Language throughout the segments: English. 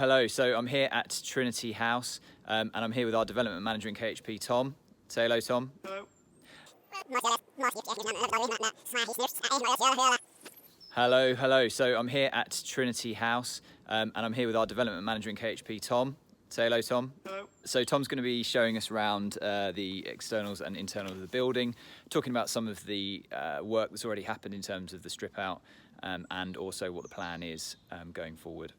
Hello, so I'm here at Trinity House and I'm here with our development manager in KHP, Tom. Say hello, Tom. Hello. Hello. So I'm here at Trinity House and I'm here with our development manager in KHP, Tom. Say hello, Tom. Hello. So Tom's going to be showing us around the externals and internals of the building, talking about some of the work that's already happened in terms of the strip out and also what the plan is going forward.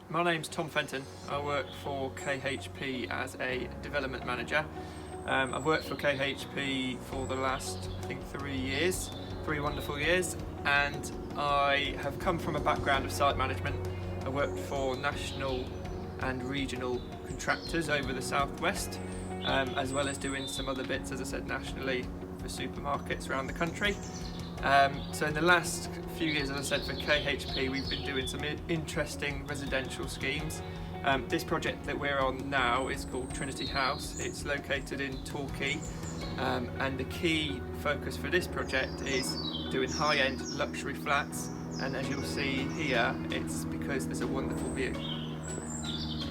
My name's Tom Fenton. I work for KHP as a development manager. I've worked for KHP for the last, I think, 3 years, 3 wonderful years, and I have come from a background of site management. I worked for national and regional contractors over the southwest, as well as doing some other bits, as I said, nationally for supermarkets around the country. So in the last few years, as I said, for KHP, we've been doing some interesting residential schemes. This project that we're on now is called Trinity House. It's located in Torquay, and the key focus for this project is doing high-end luxury flats. And as you'll see here, it's because there's a wonderful view.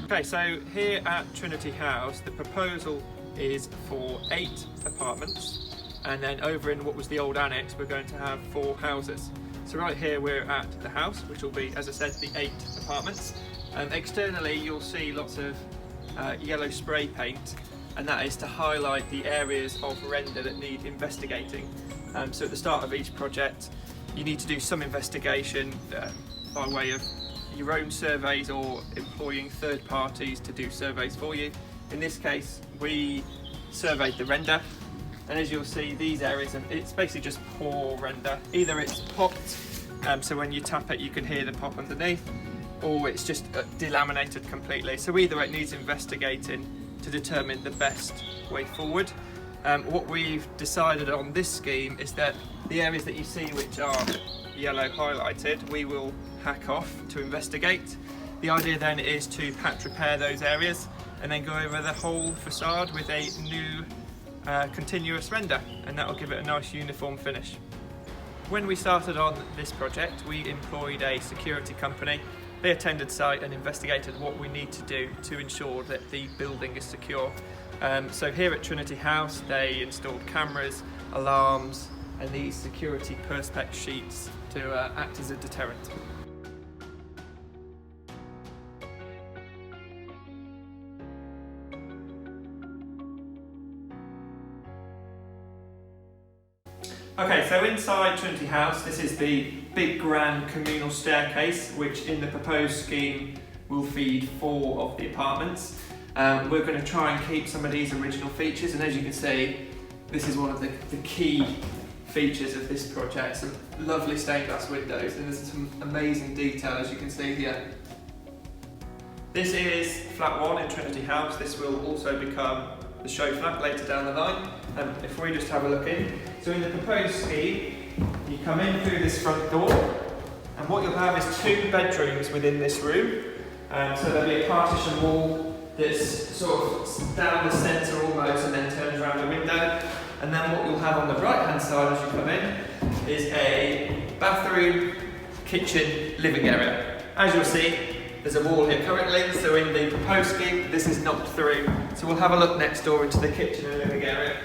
Okay, so here at Trinity House, the proposal is for 8 apartments. And then over in what was the old annex, we're going to have 4 houses. So right here we're at the house, which will be, as I said, the 8 apartments. Externally you'll see lots of yellow spray paint, and that is to highlight the areas of render that need investigating. So at the start of each project you need to do some investigation by way of your own surveys or employing third parties to do surveys for you. In this case we surveyed the render. And as you'll see, these areas, it's basically just poor render. Either it's popped, so when you tap it you can hear the pop underneath, or it's just delaminated completely. So either it needs investigating to determine the best way forward. What we've decided on this scheme is that the areas that you see which are yellow highlighted, we will hack off to investigate. The idea then is to patch repair those areas and then go over the whole facade with a new continuous render, and that will give it a nice uniform finish. When we started on this project, we employed a security company. They attended site and investigated what we need to do to ensure that the building is secure. So here at Trinity House they installed cameras, alarms and these security perspex sheets to act as a deterrent. Okay, so inside Trinity House, this is the big grand communal staircase, which in the proposed scheme will feed 4 of the apartments. We're going to try and keep some of these original features, and as you can see, this is one of the key features of this project. Some lovely stained glass windows, and there's some amazing detail, as you can see here. This is flat 1 in Trinity House. This will also become the show flat later down the line. If we just have a look in. So in the proposed scheme, you come in through this front door, and what you'll have is 2 bedrooms within this room. So there'll be a partition wall that's sort of down the centre almost and then turns around the window. And then what you'll have on the right hand side as you come in is a bathroom, kitchen, living area. As you'll see, there's a wall here currently, so in the proposed scheme this is knocked through. So we'll have a look next door into the kitchen and living area.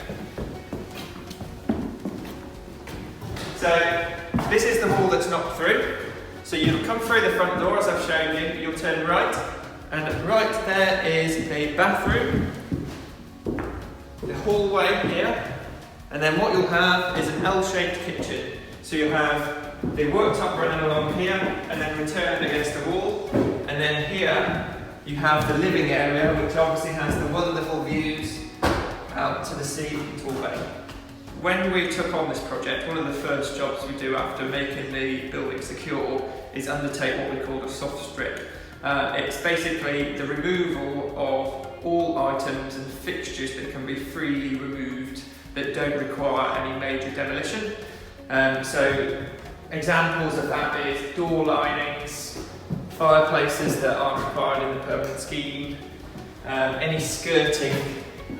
So this is the wall that's knocked through. So you'll come through the front door as I've shown you, you'll turn right, and right there is a bathroom, the hallway here, and then what you'll have is an L-shaped kitchen. So you'll have the worktop running along here and then returned against the wall. And then here you have the living area, which obviously has the wonderful views out to the sea and Torbay. When we took on this project, one of the first jobs we do after making the building secure is undertake what we call a soft strip. It's basically the removal of all items and fixtures that can be freely removed that don't require any major demolition. So examples of that is door linings, fireplaces that aren't required in the permanent scheme, any skirting.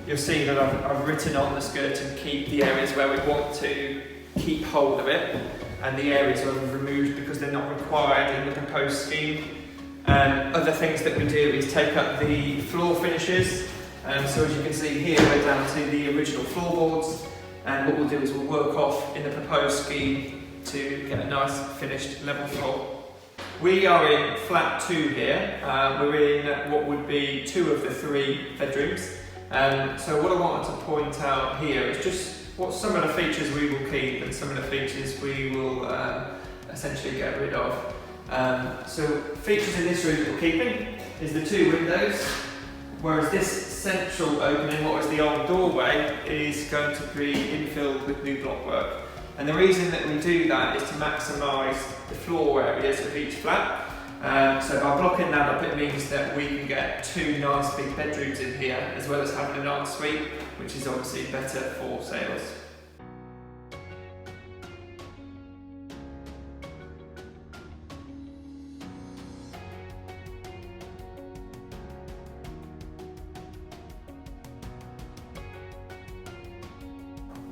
You'll see that I've written on the skirting, keep the areas where we want to keep hold of it, and the areas where we've removed because they're not required in the proposed scheme. Other things that we do is take up the floor finishes. So as you can see here, we're down to the original floorboards, and what we'll do is we'll work off in the proposed scheme to get a nice finished level floor. We are in flat 2 here. We're in what would be 2 of the 3 bedrooms. So what I wanted to point out here is just what some of the features we will keep and some of the features we will essentially get rid of. So features in this room that we're keeping is the 2 windows, whereas this central opening, what was the old doorway, is going to be infilled with new blockwork. And the reason that we do that is to maximise the floor areas of each flat. So by blocking that up, it means that we can get 2 nice big bedrooms in here, as well as having an ensuite, which is obviously better for sales.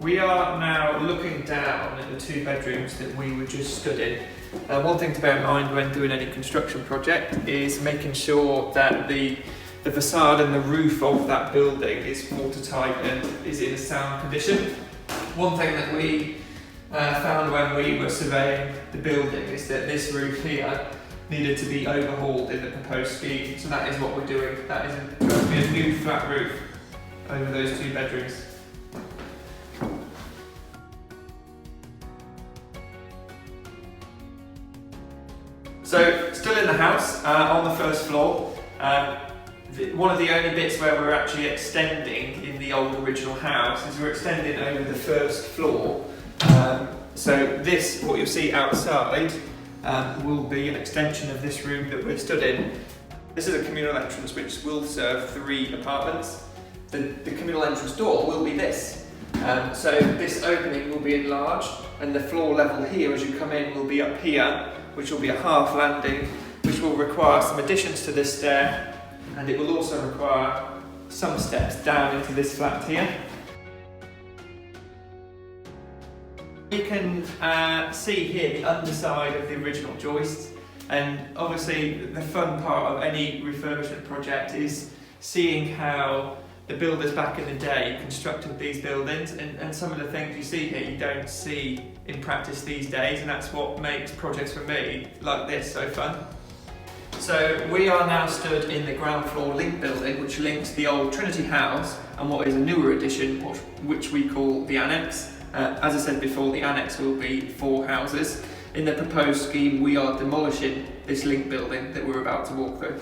We are now looking down at the 2 bedrooms that we were just stood in. One thing to bear in mind when doing any construction project is making sure that the facade and the roof of that building is watertight and is in a sound condition. One thing that we found when we were surveying the building is that this roof here needed to be overhauled in the proposed scheme, so that is what we're doing. That is going to be a new flat roof over those 2 bedrooms. So, still in the house, on the first floor, one of the only bits where we're actually extending in the old original house is we're extending over the first floor. So this, what you'll see outside, will be an extension of this room that we're stood in. This is a communal entrance which will serve 3 apartments. The communal entrance door will be this. So this opening will be enlarged, and the floor level here as you come in will be up here, which will be a half landing, which will require some additions to this stair, and it will also require some steps down into this flat here. You can see here the underside of the original joists, and obviously the fun part of any refurbishment project is seeing how the builders back in the day constructed these buildings, and some of the things you see here you don't see in practice these days, and that's what makes projects for me like this so fun. So we are now stood in the ground floor link building, which links the old Trinity House and what is a newer addition, which we call the annex. As I said before, the annex will be 4 houses. In the proposed scheme, we are demolishing this link building that we're about to walk through.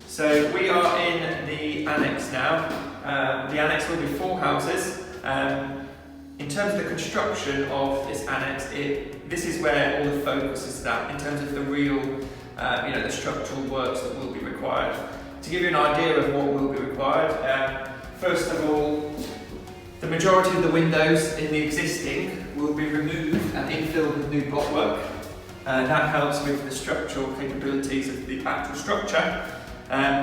So we are in the annex now. The annex will be 4 houses. In terms of the construction of this annex, this is where all the focus is at in terms of the real, the structural works that will be required. To give you an idea of what will be required, first of all, the majority of the windows in the existing will be removed and infilled with new blockwork. That helps with the structural capabilities of the actual structure.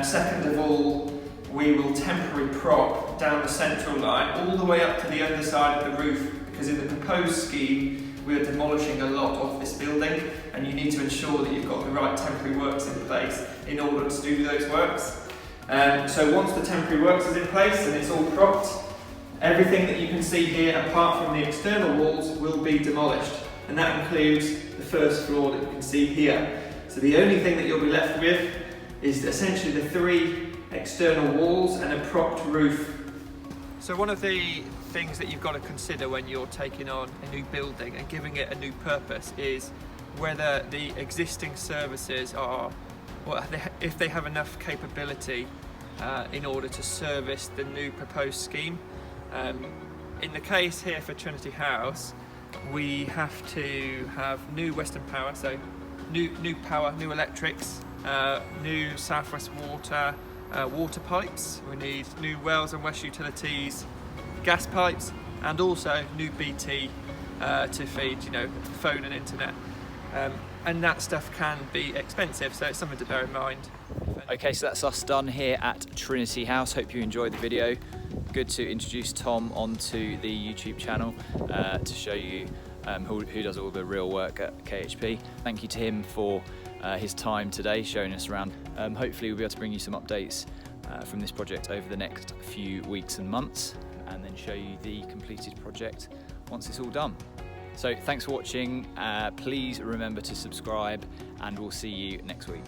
Second of all, we will temporarily prop down the central line all the way up to the underside of the roof, because in the proposed scheme we are demolishing a lot of this building, and you need to ensure that you've got the right temporary works in place in order to do those works. So once the temporary works is in place and it's all propped, everything that you can see here apart from the external walls will be demolished, and that includes the first floor that you can see here. So the only thing that you'll be left with is essentially the 3 external walls and a propped roof. So one of the things that you've got to consider when you're taking on a new building and giving it a new purpose is whether the existing services are, or if they have enough capability in order to service the new proposed scheme. In the case here for Trinity House, we have to have new Western Power, so new power, new electrics, new Southwest Water, water pipes. We need new Wales and West Utilities gas pipes, and also new BT to feed, phone and internet. And that stuff can be expensive, so it's something to bear in mind. Okay, so that's us done here at Trinity House. Hope you enjoyed the video. Good to introduce Tom onto the YouTube channel to show you who does all the real work at KHP. Thank you to him for his time today, showing us around. Hopefully we'll be able to bring you some updates from this project over the next few weeks and months, and then show you the completed project once it's all done. So thanks for watching. Please remember to subscribe, and we'll see you next week.